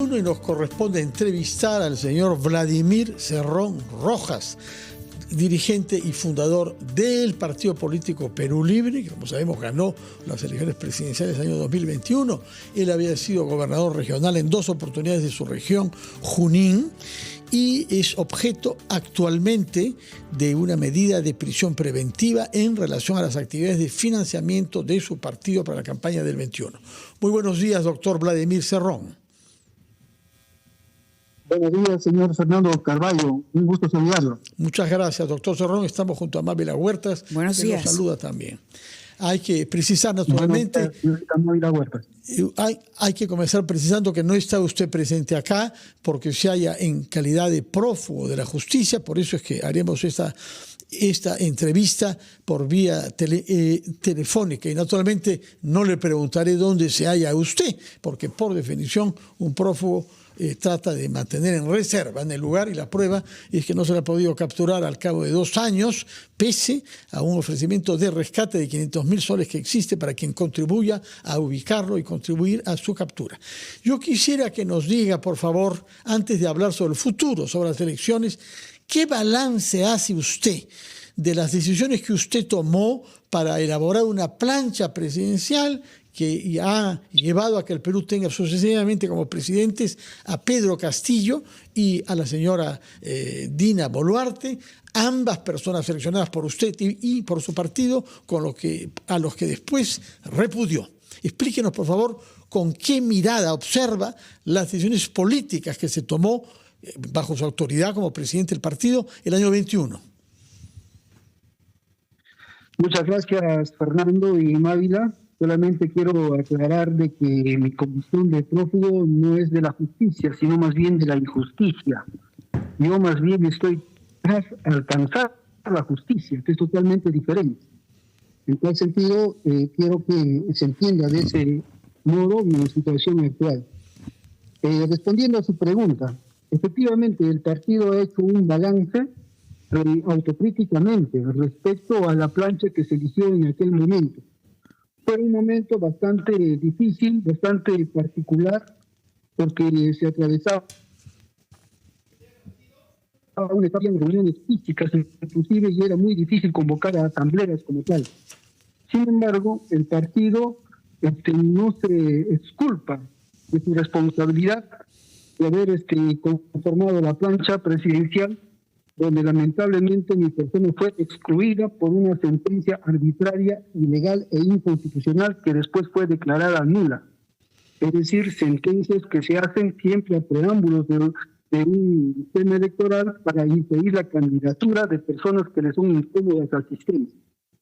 Y nos corresponde entrevistar al señor Vladimir Cerrón Rojas, dirigente y fundador del partido político Perú Libre, que como sabemos ganó las elecciones presidenciales del año 2021. Él había sido gobernador regional en 2 oportunidades de su región, Junín, y es objeto actualmente de una medida de prisión preventiva en relación a las actividades de financiamiento de su partido para la campaña del 21. Muy buenos días, doctor Vladimir Cerrón. Buenos días, señor Fernando Carvalho. Un gusto saludarlo. Muchas gracias, doctor Cerrón. Estamos junto a Mávila Huertas, Buenos que días. nos saluda también. Hay que precisar naturalmente, hay que comenzar precisando que no está usted presente acá porque se halla en calidad de prófugo de la justicia, por eso es que haremos esta entrevista por vía telefónica y naturalmente no le preguntaré dónde se halla usted, porque por definición un prófugo trata de mantener en reserva en el lugar, y la prueba es que no se le ha podido capturar al cabo de 2 años, pese a un ofrecimiento de rescate de 500.000 soles que existe para quien contribuya a ubicarlo y contribuir a su captura. Yo quisiera que nos diga, por favor, antes de hablar sobre el futuro, sobre las elecciones, ¿qué balance hace usted de las decisiones que usted tomó para elaborar una plancha presidencial que ha llevado a que el Perú tenga sucesivamente como presidentes a Pedro Castillo y a la señora Dina Boluarte, ambas personas seleccionadas por usted y por su partido, a los que después repudió? Explíquenos, por favor, con qué mirada observa las decisiones políticas que se tomó bajo su autoridad como presidente del partido el año 21. Muchas gracias, Fernando y Mávila. Solamente quiero aclarar de que mi condición de prófugo no es de la justicia, sino más bien de la injusticia. Yo más bien estoy tras alcanzar la justicia, que es totalmente diferente. En tal sentido, quiero que se entienda de ese modo mi situación actual. Respondiendo a su pregunta, efectivamente el partido ha hecho un balance autocríticamente respecto a la plancha que se eligió en aquel momento. Fue un momento bastante difícil, bastante particular, porque se atravesaba una etapa de reuniones físicas, inclusive, y era muy difícil convocar a asambleas como tal. Sin embargo, el partido no se exculpa de su responsabilidad de haber conformado la plancha presidencial, donde lamentablemente mi persona fue excluida por una sentencia arbitraria, ilegal e inconstitucional que después fue declarada nula. Es decir, sentencias que se hacen siempre a preámbulos de un sistema electoral para impedir la candidatura de personas que le son incómodas al sistema.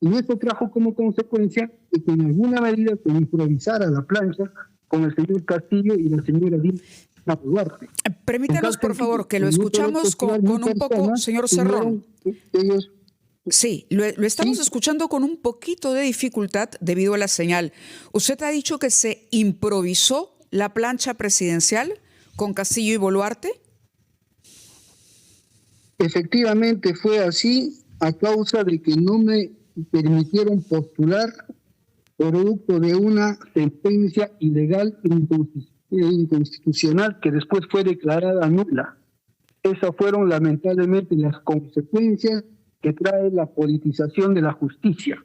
Y eso trajo como consecuencia que en alguna medida se improvisara la plancha con el señor Castillo y la señora Dina Boluarte. Permítanos, por favor, que lo escuchamos con un poco, señor Cerrón. Sí, lo estamos escuchando con un poquito de dificultad debido a la señal. Usted ha dicho que se improvisó la plancha presidencial con Castillo y Boluarte. Efectivamente fue así, a causa de que no me permitieron postular producto de una sentencia ilegal e inconstitucional que después fue declarada nula. Esas fueron lamentablemente las consecuencias que trae la politización de la justicia.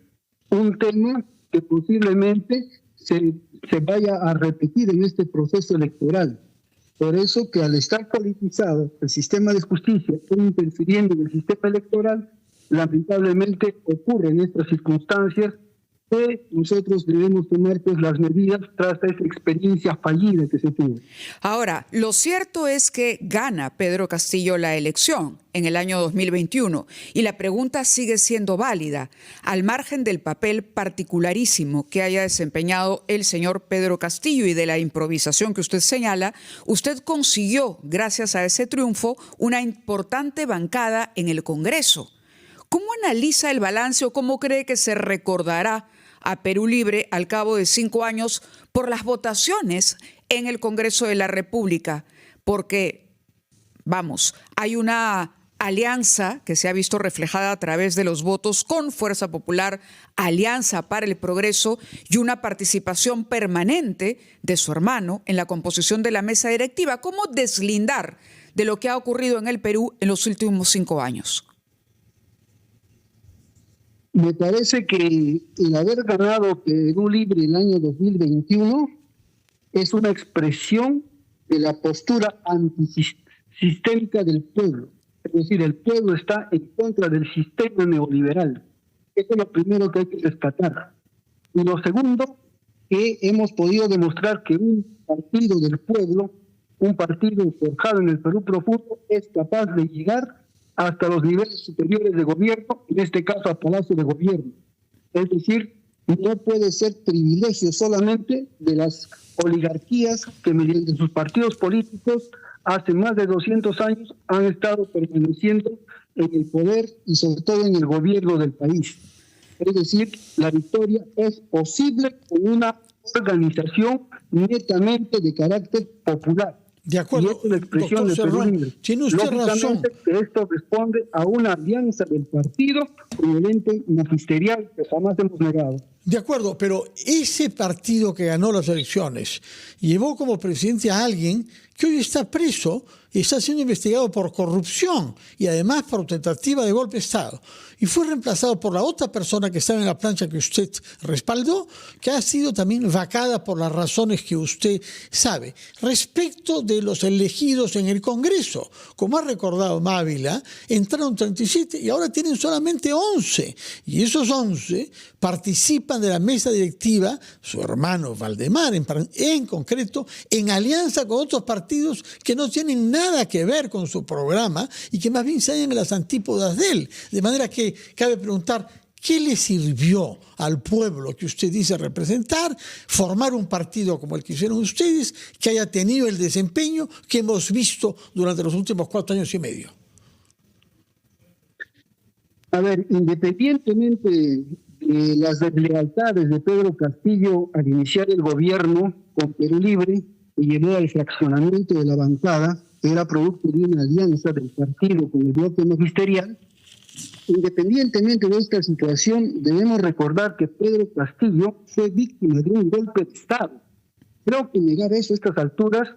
Un tema que posiblemente se vaya a repetir en este proceso electoral. Por eso que al estar politizado el sistema de justicia interfiriendo en el sistema electoral, lamentablemente ocurre en estas circunstancias que nosotros debemos tomar pues las medidas tras esa experiencia fallida que se tuvo. Ahora, lo cierto es que gana Pedro Castillo la elección en el año 2021 y la pregunta sigue siendo válida. Al margen del papel particularísimo que haya desempeñado el señor Pedro Castillo y de la improvisación que usted señala, usted consiguió, gracias a ese triunfo, una importante bancada en el Congreso. ¿Cómo analiza el balance o cómo cree que se recordará a Perú Libre al cabo de 5 años por las votaciones en el Congreso de la República? Porque, vamos, hay alianza que se ha visto reflejada a través de los votos con Fuerza Popular, Alianza para el Progreso y una participación permanente de su hermano en la composición de la mesa directiva. ¿Cómo deslindar de lo que ha ocurrido en el Perú en los últimos 5 años? Me parece que el haber ganado Perú Libre el año 2021 es una expresión de la postura antisistémica del pueblo. Es decir, el pueblo está en contra del sistema neoliberal. Eso es lo primero que hay que rescatar. Y lo segundo, que hemos podido demostrar que un partido del pueblo, un partido forjado en el Perú profundo, es capaz de llegar hasta los niveles superiores de gobierno, en este caso a Palacio de Gobierno. Es decir, no puede ser privilegio solamente de las oligarquías que mediante sus partidos políticos hace más de 200 años han estado permaneciendo en el poder y sobre todo en el gobierno del país. Es decir, la victoria es posible con una organización netamente de carácter popular. De acuerdo, y esta es la expresión de Perú Libre. Tiene usted razón. Que esto responde a una alianza del partido con el ente magisterial que jamás hemos negado. De acuerdo, pero ese partido que ganó las elecciones llevó como presidente a alguien que hoy está preso y está siendo investigado por corrupción y además por tentativa de golpe de Estado. Y fue reemplazado por la otra persona que estaba en la plancha que usted respaldó, que ha sido también vacada por las razones que usted sabe. Respecto de los elegidos en el Congreso, como ha recordado Mávila, entraron 37 y ahora tienen solamente 11. Y esos 11 participan de la mesa directiva, su hermano Valdemar en concreto, en alianza con otros partidos que no tienen nada que ver con su programa y que más bien se hallan en las antípodas de él. De manera que cabe preguntar, ¿qué le sirvió al pueblo que usted dice representar formar un partido como el que hicieron ustedes, que haya tenido el desempeño que hemos visto durante los últimos 4 años y medio? A ver, independientemente de las deslealtades de Pedro Castillo al iniciar el gobierno con Perú Libre, que llevó al fraccionamiento de la bancada, que era producto de una alianza del partido con el bloque magisterial, independientemente de esta situación, debemos recordar que Pedro Castillo fue víctima de un golpe de Estado. Creo que negar eso a estas alturas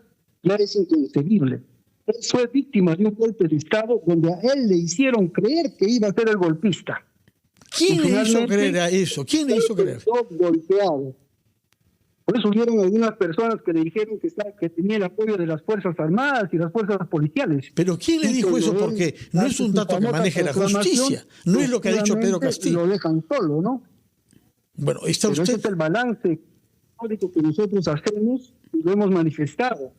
ya es inconcebible. Él fue víctima de un golpe de Estado donde a él le hicieron creer que iba a ser el golpista. ¿Quién le hizo creer a eso? ¿Quién le hizo creer? Golpeado. Por eso hubieron algunas personas que le dijeron que tenía el apoyo de las Fuerzas Armadas y las Fuerzas Policiales. ¿Pero quién le dijo eso? Porque no es un dato que maneje la justicia. No es lo que ha dicho Pedro Castillo. Lo dejan solo, ¿no? Bueno, está Pero usted... ese es el balance histórico que nosotros hacemos y lo hemos manifestado.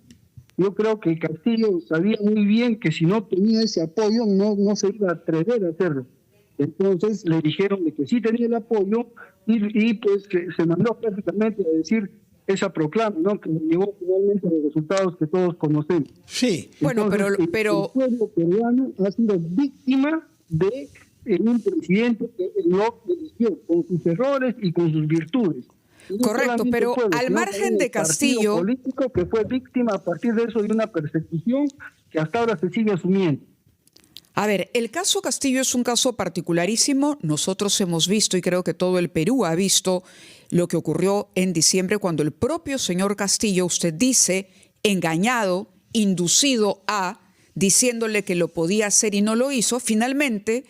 Yo creo que Castillo sabía muy bien que si no tenía ese apoyo no se iba a atrever a hacerlo. Entonces le dijeron de que sí tenía el apoyo y pues se mandó prácticamente a decir esa proclama, ¿no? Que llevó finalmente a los resultados que todos conocemos. Sí. Bueno, entonces, pero... el pueblo peruano ha sido víctima de un presidente que lo eligió con sus errores y con sus virtudes. Correcto, pero al margen de Castillo... político que fue víctima a partir de eso de una persecución que hasta ahora se sigue asumiendo. A ver, el caso Castillo es un caso particularísimo. Nosotros hemos visto, y creo que todo el Perú ha visto, lo que ocurrió en diciembre cuando el propio señor Castillo, usted dice, engañado, inducido a, diciéndole que lo podía hacer y no lo hizo, finalmente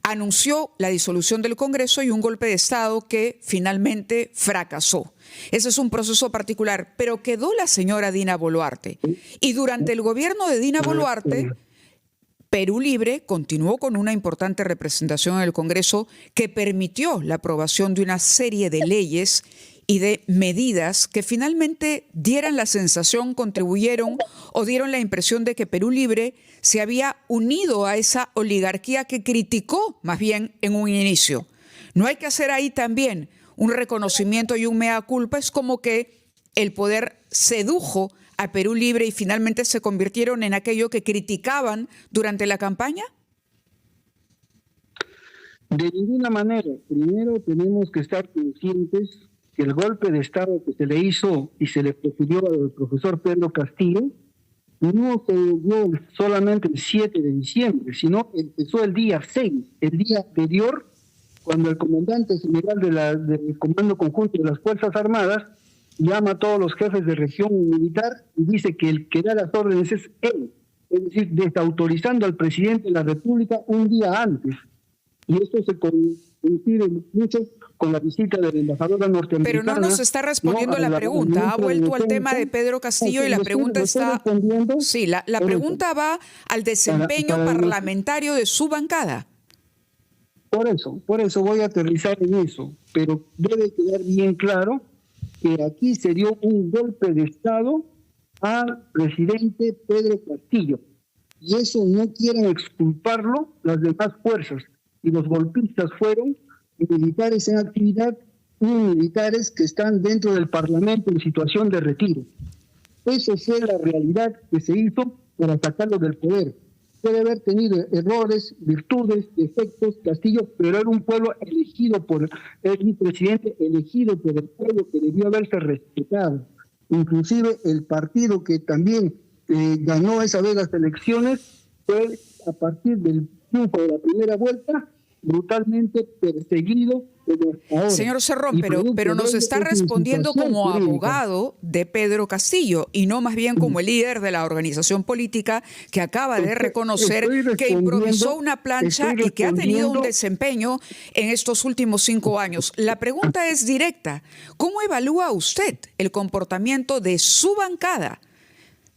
anunció la disolución del Congreso y un golpe de Estado que finalmente fracasó. Ese es un proceso particular, pero quedó la señora Dina Boluarte. Y durante el gobierno de Dina Boluarte, Perú Libre continuó con una importante representación en el Congreso que permitió la aprobación de una serie de leyes y de medidas que finalmente dieran la sensación, contribuyeron o dieron la impresión de que Perú Libre se había unido a esa oligarquía que criticó más bien en un inicio. No hay que hacer ahí también un reconocimiento y un mea culpa. Es como que el poder sedujo a Perú Libre y finalmente se convirtieron en aquello que criticaban durante la campaña. De ninguna manera. Primero tenemos que estar conscientes que el golpe de Estado que se le hizo y se le profirió al profesor Pedro Castillo no se dio solamente el 7 de diciembre, sino empezó el día 6, el día anterior, cuando el comandante general del Comando Conjunto de las Fuerzas Armadas llama a todos los jefes de región militar y dice que el que da las órdenes es él, es decir, desautorizando al presidente de la República un día antes. Y esto se coincide mucho con la visita de la embajadora norteamericana. Pero no nos está respondiendo la pregunta. Ha vuelto al tema de Pedro Castillo y la pregunta está... Sí, la pregunta va al desempeño parlamentario de su bancada. Por eso voy a aterrizar en eso, pero debe quedar bien claro que aquí se dio un golpe de Estado al presidente Pedro Castillo, y eso no quieren exculparlo las demás fuerzas, y los golpistas fueron militares en actividad y militares que están dentro del Parlamento en situación de retiro. Eso fue la realidad que se hizo para sacarlo del poder. Puede haber tenido errores, virtudes, defectos, Castillo, pero era un pueblo elegido era un presidente elegido por el pueblo que debió haberse respetado. Inclusive el partido que también ganó esa vez las elecciones fue, a partir del triunfo de la primera vuelta, brutalmente perseguido desde ahora. Señor Cerrón, pero nos está respondiendo como abogado de Pedro Castillo y no más bien como el líder de la organización política que acaba de reconocer que improvisó una plancha y que ha tenido un desempeño en estos últimos 5 años. La pregunta es directa. ¿Cómo evalúa usted el comportamiento de su bancada,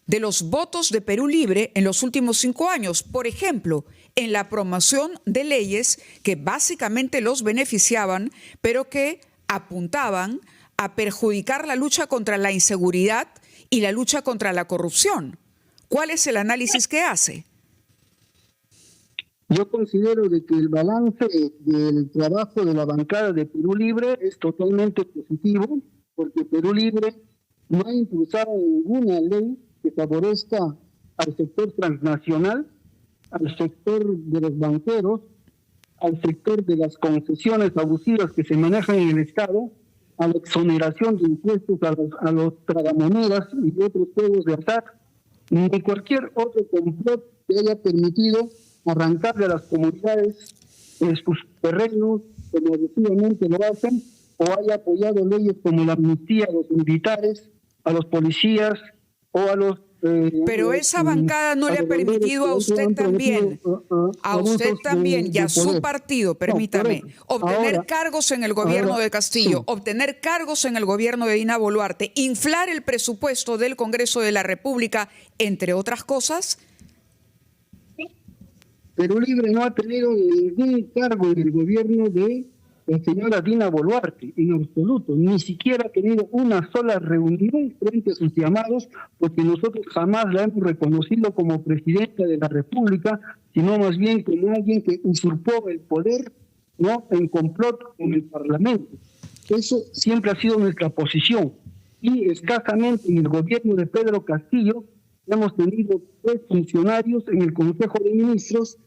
de los votos de Perú Libre en los últimos 5 años? Por ejemplo, en la promoción de leyes que básicamente los beneficiaban, pero que apuntaban a perjudicar la lucha contra la inseguridad y la lucha contra la corrupción. ¿Cuál es el análisis que hace? Yo considero de que el balance del trabajo de la bancada de Perú Libre es totalmente positivo, porque Perú Libre no ha impulsado ninguna ley que favorezca al sector transnacional, al sector de los banqueros, al sector de las concesiones abusivas que se manejan en el Estado, a la exoneración de impuestos a los tragamonedas y otros juegos de azar, ni cualquier otro complot que haya permitido arrancarle a las comunidades sus terrenos, como agresivamente lo hacen, o haya apoyado leyes como la amnistía a los militares, a los policías o a los... Pero esa bancada no le ha permitido a usted también, y a su partido, permítame, obtener cargos en el gobierno de Castillo, obtener cargos en el gobierno de Dina Boluarte, inflar el presupuesto del Congreso de la República, entre otras cosas. Perú Libre no ha tenido ningún cargo en el gobierno de la señora Dina Boluarte, en absoluto, ni siquiera ha tenido una sola reunión frente a sus llamados, porque nosotros jamás la hemos reconocido como presidenta de la República, sino más bien como alguien que usurpó el poder, ¿no?, en complot con el Parlamento. Eso siempre ha sido nuestra posición. Y escasamente en el gobierno de Pedro Castillo hemos tenido 3 funcionarios en el Consejo de Ministros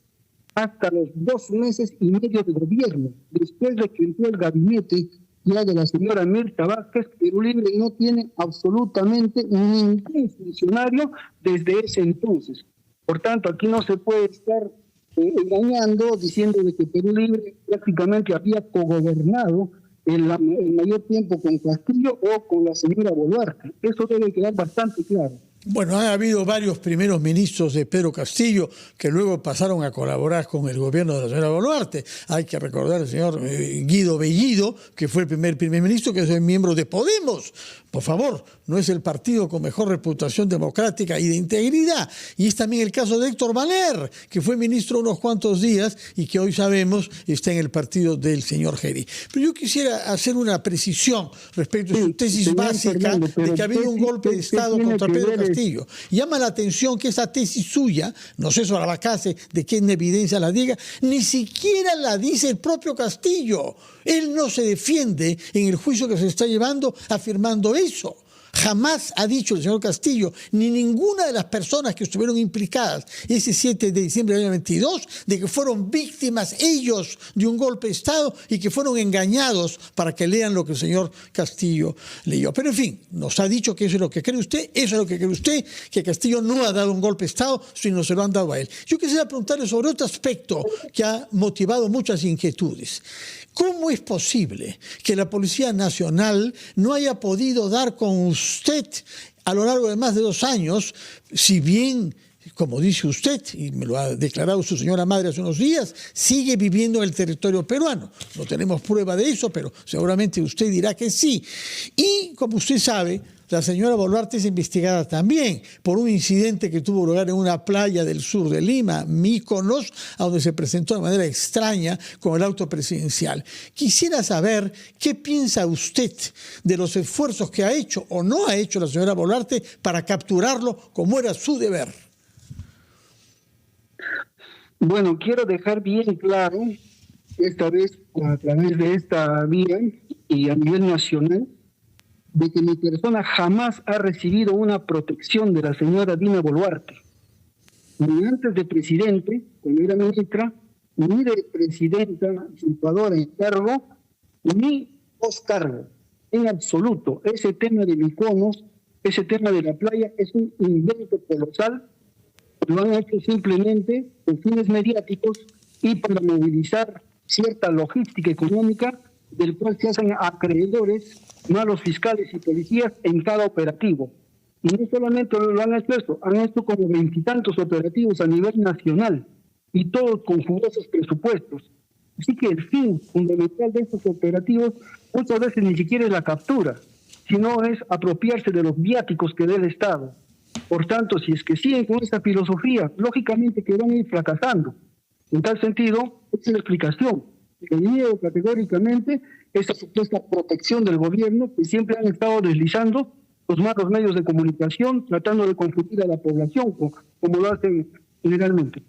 hasta los 2 meses y medio de gobierno. Después de que entró el gabinete ya de la señora Mirta Vázquez, Perú Libre no tiene absolutamente ningún funcionario desde ese entonces. Por tanto, aquí no se puede estar engañando, diciendo de que Perú Libre prácticamente había cogobernado el mayor tiempo con Castillo o con la señora Boluarte. Eso debe quedar bastante claro. Bueno, ha habido varios primeros ministros de Pedro Castillo que luego pasaron a colaborar con el gobierno de la señora Boluarte. Hay que recordar al señor Guido Bellido, que fue el primer ministro, que es miembro de Podemos. Por favor, no es el partido con mejor reputación democrática y de integridad. Y es también el caso de Héctor Valer, que fue ministro unos cuantos días y que hoy sabemos está en el partido del señor Geri. Pero yo quisiera hacer una precisión respecto a su tesis básica de que ha habido un golpe de Estado contra Pedro Castillo. Llama la atención que esa tesis suya, no sé sobre la base de qué en evidencia la diga, ni siquiera la dice el propio Castillo. Él no se defiende en el juicio que se está llevando afirmando eso. Jamás ha dicho el señor Castillo, ni ninguna de las personas que estuvieron implicadas ese 7 de diciembre del año 22, de que fueron víctimas ellos de un golpe de Estado y que fueron engañados para que lean lo que el señor Castillo leyó. Pero en fin, nos ha dicho que eso es lo que cree usted, eso es lo que cree usted, que Castillo no ha dado un golpe de Estado, sino se lo han dado a él. Yo quisiera preguntarle sobre otro aspecto que ha motivado muchas inquietudes. ¿Cómo es posible que la Policía Nacional no haya podido dar con usted a lo largo de más de 2 años, si bien, como dice usted, y me lo ha declarado su señora madre hace unos días, sigue viviendo en el territorio peruano? No tenemos prueba de eso, pero seguramente usted dirá que sí. Y, como usted sabe, la señora Boluarte es investigada también por un incidente que tuvo lugar en una playa del sur de Lima, Mykonos, a donde se presentó de manera extraña con el auto presidencial. Quisiera saber qué piensa usted de los esfuerzos que ha hecho o no ha hecho la señora Boluarte para capturarlo como era su deber. Bueno, quiero dejar bien claro, esta vez a través de esta vía y a nivel nacional, de que mi persona jamás ha recibido una protección de la señora Dina Boluarte. Ni antes de presidente, cuando era ministra, ni de presidenta usurpadora en cargo, ni post cargo. En absoluto. Ese tema de Mykonos, ese tema de la playa, es un invento colosal. Lo han hecho simplemente con fines mediáticos y para movilizar cierta logística económica, del cual se hacen acreedores malos fiscales y policías en cada operativo. Y no solamente lo han hecho esto, han hecho como 20 y tantos operativos a nivel nacional, y todos con jugosos presupuestos. Así que el fin fundamental de estos operativos muchas veces ni siquiera es la captura, sino es apropiarse de los viáticos que dé el Estado. Por tanto, si es que siguen con esta filosofía, lógicamente que van a ir fracasando. En tal sentido, esa es la explicación. Que niego categóricamente esa supuesta protección del gobierno que siempre han estado deslizando los malos medios de comunicación, tratando de confundir a la población, como lo hacen generalmente.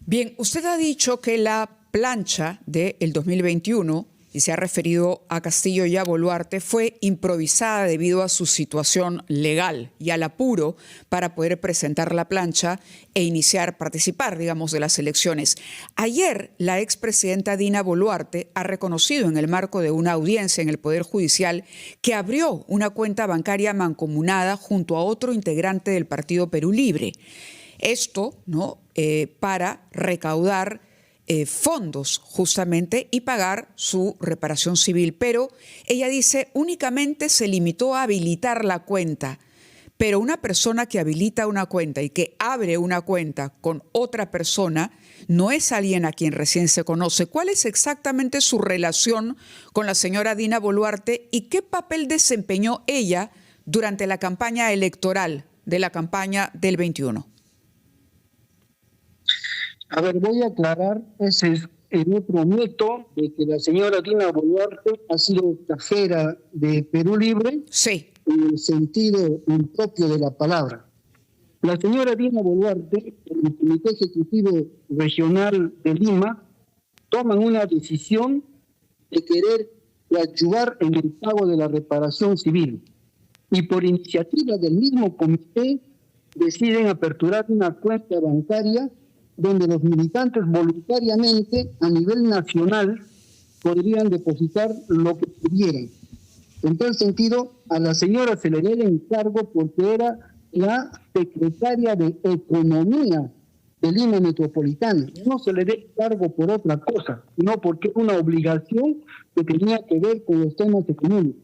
Bien, usted ha dicho que la plancha del 2021, y se ha referido a Castillo y a Boluarte, fue improvisada debido a su situación legal y al apuro para poder presentar la plancha e participar, digamos, de las elecciones. Ayer, la expresidenta Dina Boluarte ha reconocido en el marco de una audiencia en el Poder Judicial que abrió una cuenta bancaria mancomunada junto a otro integrante del Partido Perú Libre. Esto, ¿no?, para recaudar fondos justamente y pagar su reparación civil. Pero ella dice únicamente se limitó a habilitar la cuenta. Pero una persona que habilita una cuenta y que abre una cuenta con otra persona no es alguien a quien recién se conoce. ¿Cuál es exactamente su relación con la señora Dina Boluarte y qué papel desempeñó ella durante la campaña electoral de la campaña del 21? A ver, voy a aclarar, ese es el otro mito de que la señora Dina Boluarte ha sido cajera de Perú Libre, sí, en el sentido impropio de la palabra. La señora Dina Boluarte, en el Comité Ejecutivo Regional de Lima, toman una decisión de querer ayudar en el pago de la reparación civil. Y por iniciativa del mismo comité, deciden aperturar una cuenta bancaria donde los militantes voluntariamente a nivel nacional podrían depositar lo que pudieran. En tal sentido, a la señora se le dio el encargo porque era la secretaria de Economía de Lima Metropolitana. No se le dé encargo por otra cosa, sino porque es una obligación que tenía que ver con los temas económicos.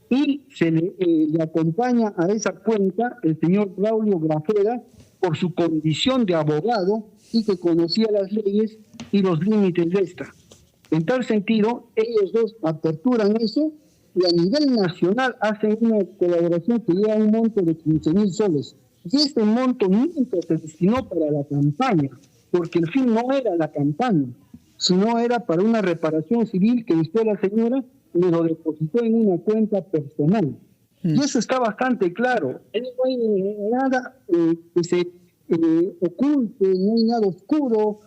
Y se le acompaña a esa cuenta el señor Braulio Grajera por su condición de abogado y que conocía las leyes y los límites de esta. En tal sentido, ellos dos aperturan eso y a nivel nacional hacen una colaboración que lleva un monto de 15,000 soles. Y este monto nunca se destinó para la campaña, porque el fin no era la campaña, sino era para una reparación civil que después la señora me lo depositó en una cuenta personal. Y eso está bastante claro. No hay nada que se oculte, no hay nada oscuro,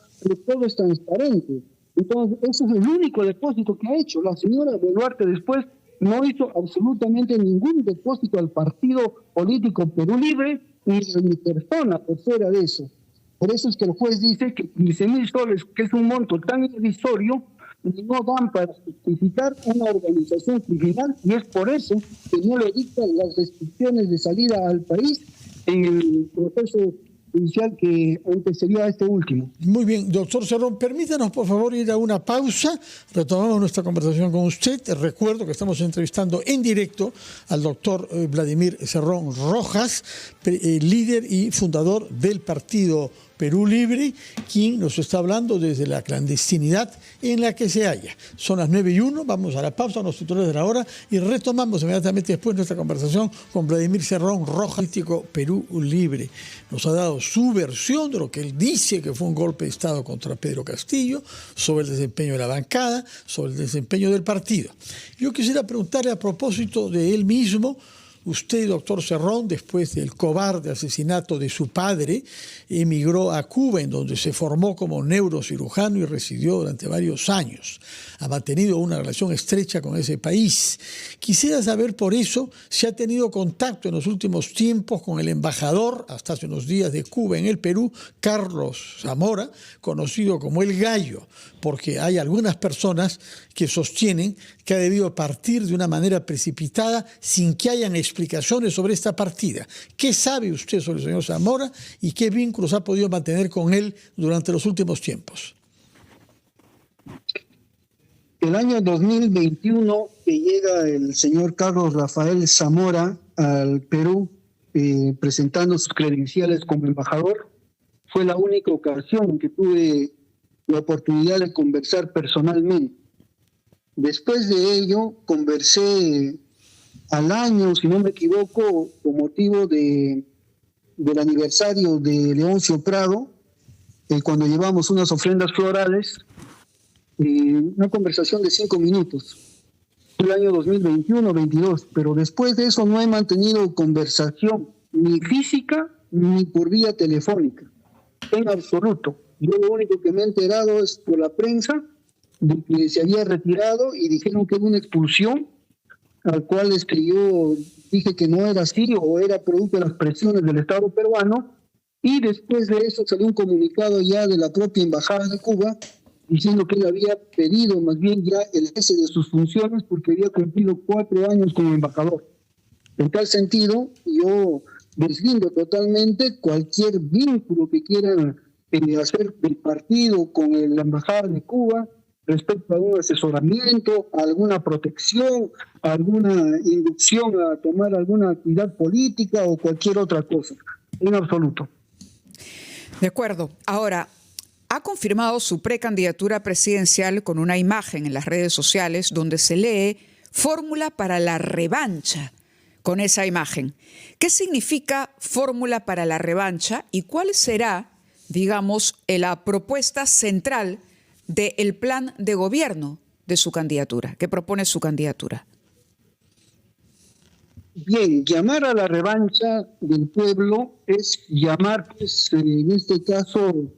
todo es transparente. Entonces, ese es el único depósito que ha hecho. La señora Boluarte después no hizo absolutamente ningún depósito al partido político Perú Libre, ni a mi persona por fuera de eso. Por eso es que el juez dice que 15.000 soles, que es un monto tan irrisorio, no dan para justificar una organización criminal, y es por eso que no le dictan las restricciones de salida al país en el proceso judicial que antecedía a este último. Muy bien, doctor Cerrón, permítanos por favor ir a una pausa. Retomamos nuestra conversación con usted. Recuerdo que estamos entrevistando en directo al doctor Vladimir Cerrón Rojas, líder y fundador del partido Perú Libre, quien nos está hablando desde la clandestinidad en la que se halla. Son las 9:01, vamos a la pausa, a los titulares de la hora, y retomamos inmediatamente después nuestra conversación con Vladimir Cerrón Rojas, político Perú Libre. Nos ha dado su versión de lo que él dice que fue un golpe de Estado contra Pedro Castillo, sobre el desempeño de la bancada, sobre el desempeño del partido. Yo quisiera preguntarle a propósito de él mismo. Usted, doctor Cerrón, después del cobarde asesinato de su padre, emigró a Cuba, en donde se formó como neurocirujano y residió durante varios años. Ha mantenido una relación estrecha con ese país. Quisiera saber por eso si ha tenido contacto en los últimos tiempos con el embajador, hasta hace unos días, de Cuba en el Perú, Carlos Zamora, conocido como El Gallo, porque hay algunas personas que sostienen que ha debido partir de una manera precipitada sin que hayan explicaciones sobre esta partida. ¿Qué sabe usted sobre el señor Zamora y qué vínculos ha podido mantener con él durante los últimos tiempos? El año 2021 que llega el señor Carlos Rafael Zamora al Perú presentando sus credenciales como embajador, fue la única ocasión en que tuve la oportunidad de conversar personalmente. Después de ello, conversé al año, si no me equivoco, con motivo del aniversario de Leoncio Prado, cuando llevamos unas ofrendas florales, una conversación de 5 minutos. Fue el año 2021-22, pero después de eso no he mantenido conversación ni física ni por vía telefónica, en absoluto. Yo lo único que me he enterado es por la prensa de que se había retirado y dijeron que era una expulsión, al cual yo dije que no era así o era producto de las presiones del Estado peruano, y después de eso salió un comunicado ya de la propia Embajada de Cuba diciendo que él había pedido más bien ya el cese de sus funciones porque había cumplido 4 años como embajador. En tal sentido, yo deslindo totalmente cualquier vínculo que quieran hacer del partido con la Embajada de Cuba respecto a un asesoramiento, a alguna protección, a alguna inducción a tomar alguna actividad política o cualquier otra cosa. En absoluto. De acuerdo. Ahora, ha confirmado su precandidatura presidencial con una imagen en las redes sociales donde se lee fórmula para la revancha con esa imagen. ¿Qué significa fórmula para la revancha y cuál será, digamos, la propuesta central del plan de gobierno de su candidatura, que propone su candidatura? Bien, llamar a la revancha del pueblo es llamar, pues, en este caso,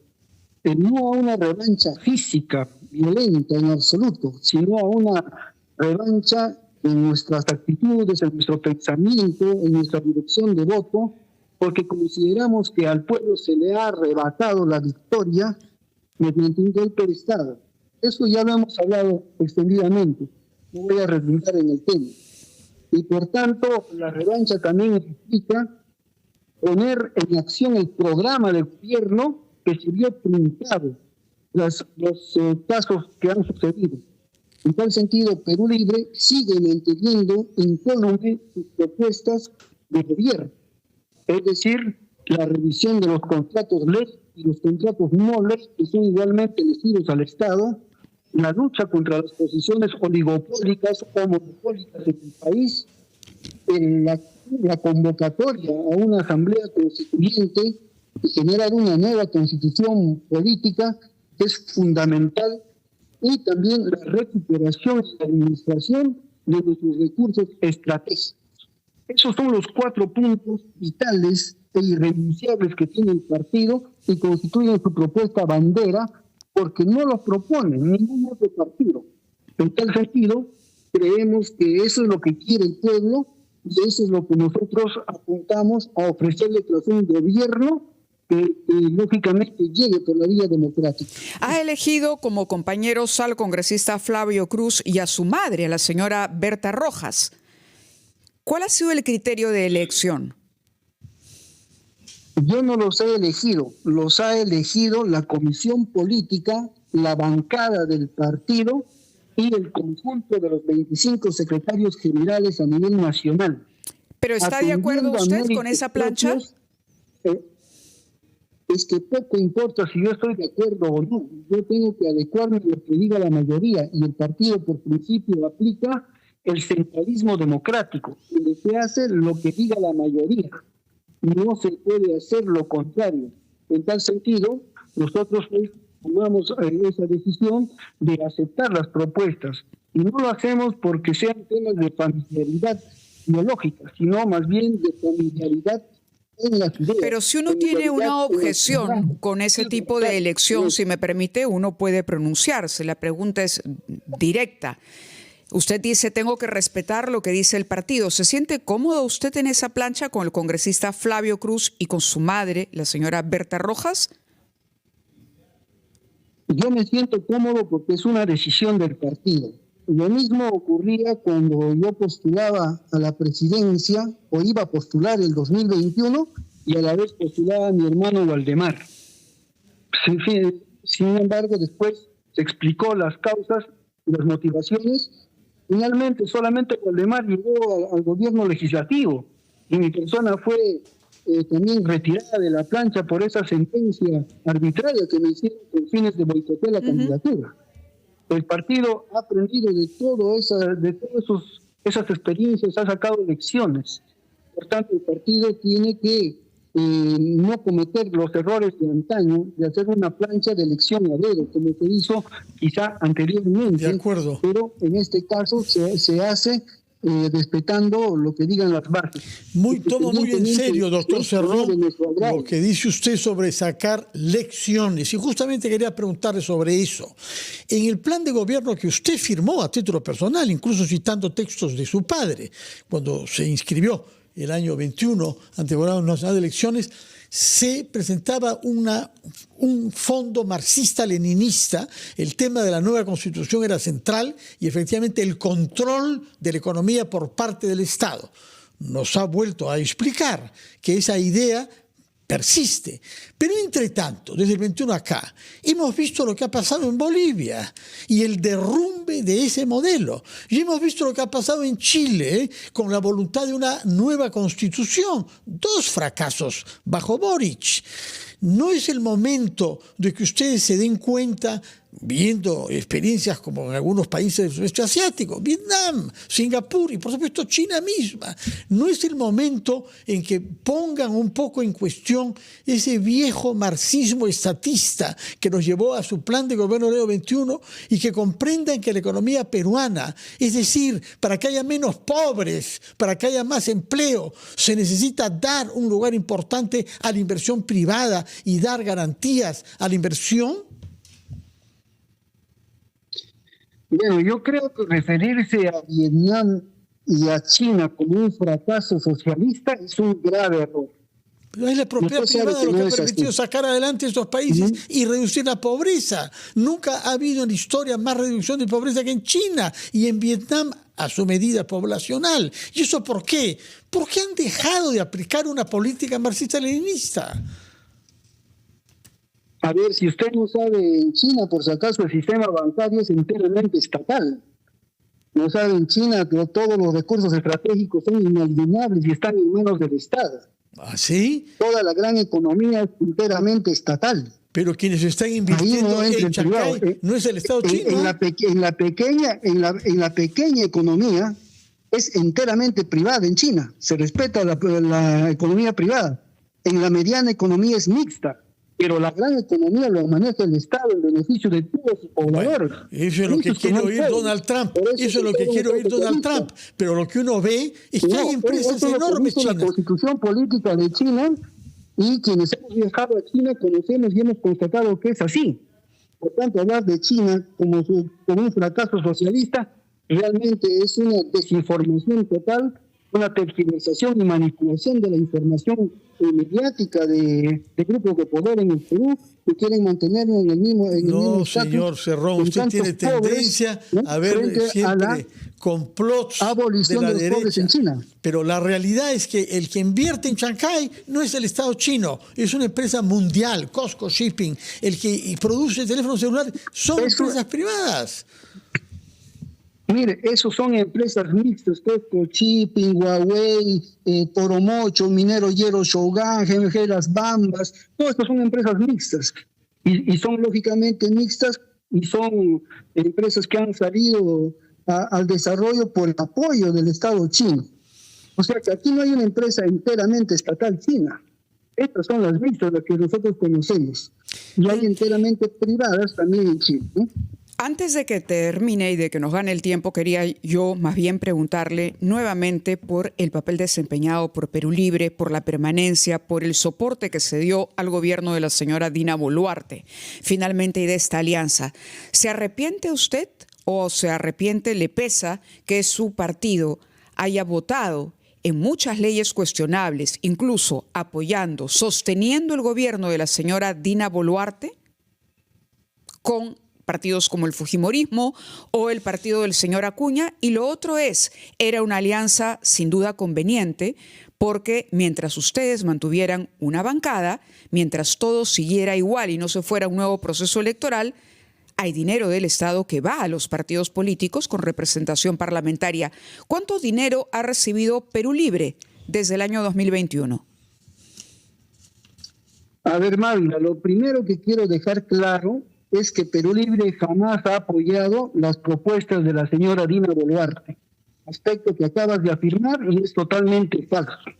no a una revancha física, violenta en absoluto, sino a una revancha en nuestras actitudes, en nuestro pensamiento, en nuestra dirección de voto, porque consideramos que al pueblo se le ha arrebatado la victoria mediante un golpe de Estado. Eso ya lo hemos hablado extendidamente, no voy a redundar en el tema. Y por tanto, la revancha también implica poner en acción el programa de gobierno que se vio truncado, los casos que han sucedido. En tal sentido, Perú Libre sigue manteniendo incólume sus propuestas de gobierno, es decir, la revisión de los contratos ley y los contratos no ley, que son igualmente elegidos al Estado, la lucha contra las posiciones oligopólicas o monopólicas en el país, la convocatoria a una asamblea constituyente y generar una nueva constitución política que es fundamental, y también la recuperación y la administración de nuestros recursos estratégicos. Esos son los 4 puntos vitales e irrenunciables que tiene el partido y constituyen su propuesta bandera, porque no lo propone ningún otro partido. En tal sentido, creemos que eso es lo que quiere el pueblo y eso es lo que nosotros apuntamos a ofrecerle tras un gobierno que lógicamente llegue por la vía democrática. Ha elegido como compañeros al congresista Flavio Cruz y a su madre, a la señora Berta Rojas. ¿Cuál ha sido el criterio de elección? Yo no los he elegido, los ha elegido la comisión política, la bancada del partido y el conjunto de los 25 secretarios generales a nivel nacional. ¿Pero está de acuerdo usted con esa plancha? Es que poco importa si yo estoy de acuerdo o no. Yo tengo que adecuarme a lo que diga la mayoría y el partido por principio aplica el centralismo democrático, donde se hace lo que diga la mayoría. No se puede hacer lo contrario. En tal sentido, nosotros tomamos esa decisión de aceptar las propuestas. Y no lo hacemos porque sean temas de familiaridad ideológica, sino más bien de familiaridad en las ideas. Pero si uno tiene una objeción con ese tipo de elección, si me permite, uno puede pronunciarse. La pregunta es directa. Usted dice, tengo que respetar lo que dice el partido. ¿Se siente cómodo usted en esa plancha con el congresista Flavio Cruz y con su madre, la señora Berta Rojas? Yo me siento cómodo porque es una decisión del partido. Lo mismo ocurría cuando yo postulaba a la presidencia o iba a postular el 2021 y a la vez postulaba a mi hermano Waldemar. Sin embargo, después se explicó las causas y las motivaciones. Finalmente, solamente Waldemar llegó al gobierno legislativo y mi persona fue también retirada de la plancha por esa sentencia arbitraria que me hicieron con fines de boicotear la candidatura. El partido ha aprendido de todas esas experiencias, ha sacado lecciones. Por tanto, el partido tiene que no cometer los errores de antaño de hacer una plancha de elección a dedo, como se hizo quizá anteriormente. De acuerdo. Pero en este caso se hace respetando lo que digan las bases. Tomo muy en serio, doctor Cerrón, lo que dice usted sobre sacar lecciones. Y justamente quería preguntarle sobre eso. En el plan de gobierno que usted firmó a título personal, incluso citando textos de su padre, cuando se inscribió el año 21 ante el Jurado Nacional de Elecciones, se presentaba un fondo marxista-leninista. El tema de la nueva constitución era central y efectivamente el control de la economía por parte del Estado. Nos ha vuelto a explicar que esa idea persiste. Pero entre tanto, desde el 21 acá, hemos visto lo que ha pasado en Bolivia y el derrumbe de ese modelo. Y hemos visto lo que ha pasado en Chile con la voluntad de una nueva constitución. 2 fracasos bajo Boric. No es el momento de que ustedes se den cuenta, viendo experiencias como en algunos países del sudeste asiático, Vietnam, Singapur y por supuesto China misma. No es el momento en que pongan un poco en cuestión ese viejo marxismo estatista que nos llevó a su plan de gobierno Leo 21 y que comprendan que la economía peruana, es decir, para que haya menos pobres, para que haya más empleo, se necesita dar un lugar importante a la inversión privada y dar garantías a la inversión. Bueno, yo creo que referirse a Vietnam y a China como un fracaso socialista es un grave error. Pero es la propiedad privada lo que ha permitido sacar adelante estos países y reducir la pobreza. Nunca ha habido en la historia más reducción de pobreza que en China y en Vietnam a su medida poblacional. ¿Y eso por qué? Porque han dejado de aplicar una política marxista-leninista. A ver, si usted no sabe, en China, por si acaso, el sistema bancario es enteramente estatal. No sabe, en China que todos los recursos estratégicos son inalienables y están en manos del Estado. ¿Ah, sí? Toda la gran economía es enteramente estatal. Pero quienes están invirtiendo en Chancay no es el Estado chino. En la pequeña economía es enteramente privada en China. Se respeta la economía privada. En la mediana economía es mixta. Pero la gran economía lo maneja el Estado en beneficio de todos sus pobladores. Bueno, eso es lo que quiere oír Donald Trump. Eso es lo que quiere oír Donald Trump. Pero lo que uno ve es que hay empresas enormes chinas. La constitución política de China, y quienes hemos viajado a China conocemos y hemos constatado que es así. Por tanto, hablar de China como un fracaso socialista realmente es una desinformación total, una tergiversación y manipulación de la información mediática de grupos de poder en el Perú que quieren mantenerlo en el mismo No, estatus, señor Cerrón, usted tiene tendencia a ver siempre complots de la derecha. Pero la realidad es que el que invierte en Chancay no es el Estado chino, es una empresa mundial, Costco Shipping. El que produce teléfonos celulares son empresas privadas. Mire, esos son empresas mixtas, Costco Shipping, Huawei, Toromocho, Minero Hierro Shogun, GMG Las Bambas, todas estas son empresas mixtas y son lógicamente mixtas y son empresas que han salido al desarrollo por el apoyo del Estado chino. O sea que aquí no hay una empresa enteramente estatal china. Estas son las mixtas, las que nosotros conocemos. Y hay enteramente privadas también en China, ¿no? Antes de que termine y de que nos gane el tiempo, quería yo más bien preguntarle nuevamente por el papel desempeñado por Perú Libre, por la permanencia, por el soporte que se dio al gobierno de la señora Dina Boluarte, finalmente, y de esta alianza. ¿Se arrepiente usted o se arrepiente, le pesa que su partido haya votado en muchas leyes cuestionables, incluso apoyando, sosteniendo el gobierno de la señora Dina Boluarte con partidos como el Fujimorismo o el partido del señor Acuña? Y lo otro era una alianza sin duda conveniente, porque mientras ustedes mantuvieran una bancada, mientras todo siguiera igual y no se fuera un nuevo proceso electoral, hay dinero del Estado que va a los partidos políticos con representación parlamentaria. ¿Cuánto dinero ha recibido Perú Libre desde el año 2021? A ver, Magda, lo primero que quiero dejar claro es que Perú Libre jamás ha apoyado las propuestas de la señora Dina Boluarte, aspecto que acabas de afirmar y es totalmente falso.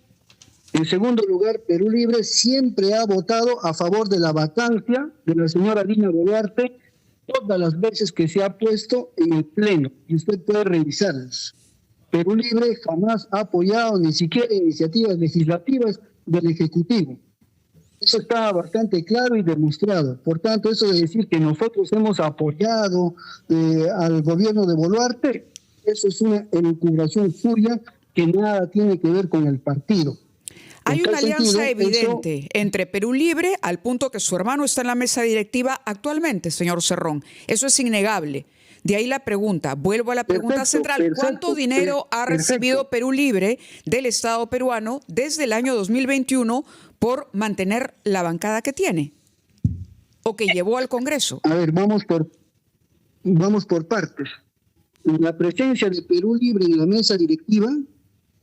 En segundo lugar, Perú Libre siempre ha votado a favor de la vacancia de la señora Dina Boluarte todas las veces que se ha puesto en el Pleno, y usted puede revisarlas. Perú Libre jamás ha apoyado ni siquiera iniciativas legislativas del Ejecutivo. Eso está bastante claro y demostrado. Por tanto, eso de decir que nosotros hemos apoyado al gobierno de Boluarte, eso es una elucubración suya que nada tiene que ver con el partido. Hay una alianza evidente entre Perú Libre, al punto que su hermano está en la mesa directiva actualmente, señor Cerrón. Eso es innegable. De ahí la pregunta, vuelvo a la pregunta central. ¿Cuánto dinero ha recibido Perú Libre del Estado peruano desde el año 2021 por mantener la bancada que tiene o que llevó al Congreso? A ver, vamos por partes. La presencia de Perú Libre en la mesa directiva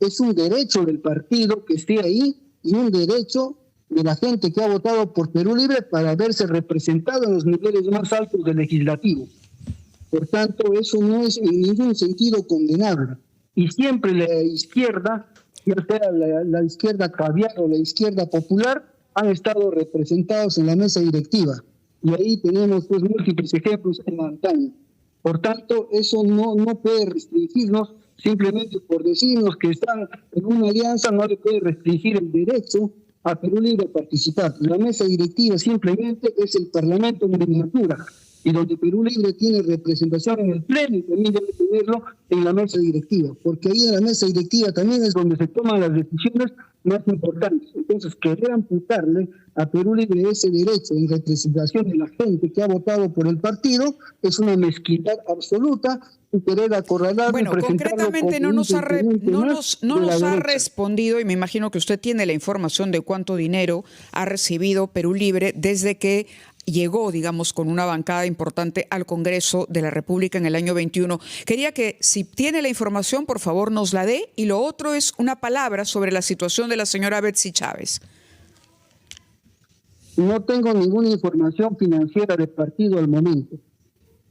es un derecho del partido que esté ahí y un derecho de la gente que ha votado por Perú Libre para verse representado en los niveles más altos del legislativo. Por tanto, eso no es en ningún sentido condenable. Y siempre la izquierda, ya sea la izquierda caviar o la izquierda popular, han estado representados en la mesa directiva. Y ahí tenemos pues múltiples ejemplos en la antaña. Por tanto, eso no puede restringirnos simplemente por decirnos que están en una alianza, no le puede restringir el derecho a Perú Libre a participar. La mesa directiva simplemente es el Parlamento en miniatura, y donde Perú Libre tiene representación en el Pleno y también debe tenerlo en la mesa directiva, porque ahí en la mesa directiva también es donde se toman las decisiones más importantes. Entonces, querer amputarle a Perú Libre ese derecho en representación de la gente que ha votado por el partido es una mezquindad absoluta y querer acorralarlo. Bueno, concretamente no nos ha respondido, y me imagino que usted tiene la información de cuánto dinero ha recibido Perú Libre desde que llegó, digamos, con una bancada importante al Congreso de la República en el año 21. Quería que, si tiene la información, por favor nos la dé. Y lo otro es una palabra sobre la situación de la señora Betsy Chávez. No tengo ninguna información financiera del partido al momento.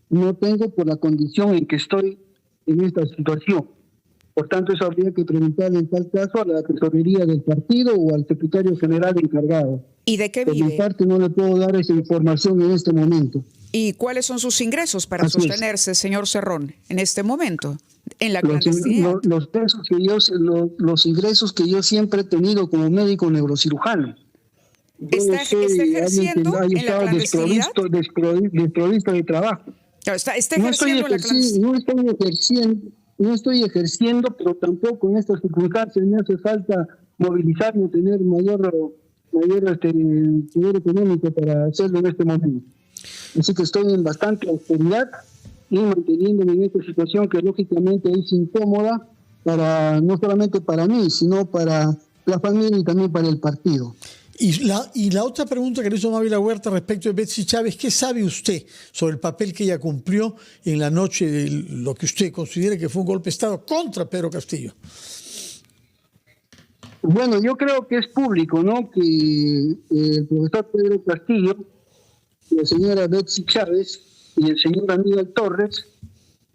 No tengo por la condición en que estoy en esta situación. Por tanto, eso habría que preguntarle en tal caso a la tesorería del partido o al secretario general encargado. ¿Y de qué vive? Por mi parte no le puedo dar esa información en este momento. ¿Y cuáles son sus ingresos para sostenerse, señor Cerrón, en este momento, en la clandestinidad? Los ingresos que yo siempre he tenido como médico neurocirujano. ¿Está ejerciendo en la clandestinidad? Desprovisto de trabajo. Claro, está ejerciendo la clandestinidad. No estoy ejerciendo, pero tampoco en estas circunstancias me hace falta movilizarme, tener mayor poder económico para hacerlo en este momento. Así que estoy en bastante austeridad y manteniéndome en esta situación que lógicamente es incómoda no solamente para mí, sino para la familia y también para el partido. Y la otra pregunta que le hizo Mávila Huerta respecto de Betsy Chávez, ¿qué sabe usted sobre el papel que ella cumplió en la noche de lo que usted considera que fue un golpe de Estado contra Pedro Castillo? Bueno, yo creo que es público, ¿no? Que el profesor Pedro Castillo, la señora Betsy Chávez y el señor Aníbal Torres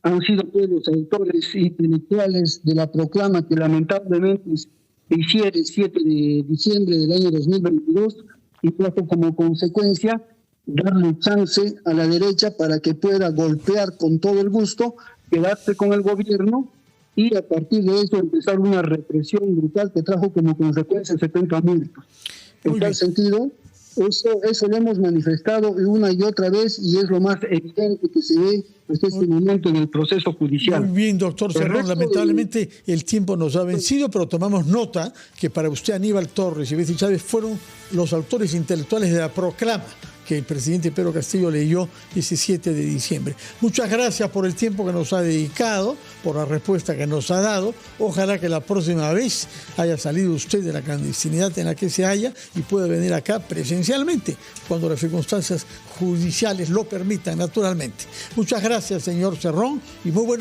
han sido los autores intelectuales de la proclama que lamentablemente se hiciera el 7 de diciembre del año 2022 y trajo como consecuencia darle chance a la derecha para que pueda golpear con todo el gusto, quedarse con el gobierno y a partir de eso empezar una represión brutal que trajo como consecuencia 70 muertos. En tal sentido, eso lo hemos manifestado una y otra vez y es lo más evidente que se ve hasta este momento en el proceso judicial. Muy bien, doctor Cerrón. Lamentablemente el tiempo nos ha vencido, pero tomamos nota que para usted Aníbal Torres y Betsy Chávez fueron los autores intelectuales de la proclama que el presidente Pedro Castillo leyó ese 7 de diciembre. Muchas gracias por el tiempo que nos ha dedicado, por la respuesta que nos ha dado. Ojalá que la próxima vez haya salido usted de la clandestinidad en la que se halla y pueda venir acá presencialmente, cuando las circunstancias judiciales lo permitan, naturalmente. Muchas gracias, señor Cerrón, y muy buenos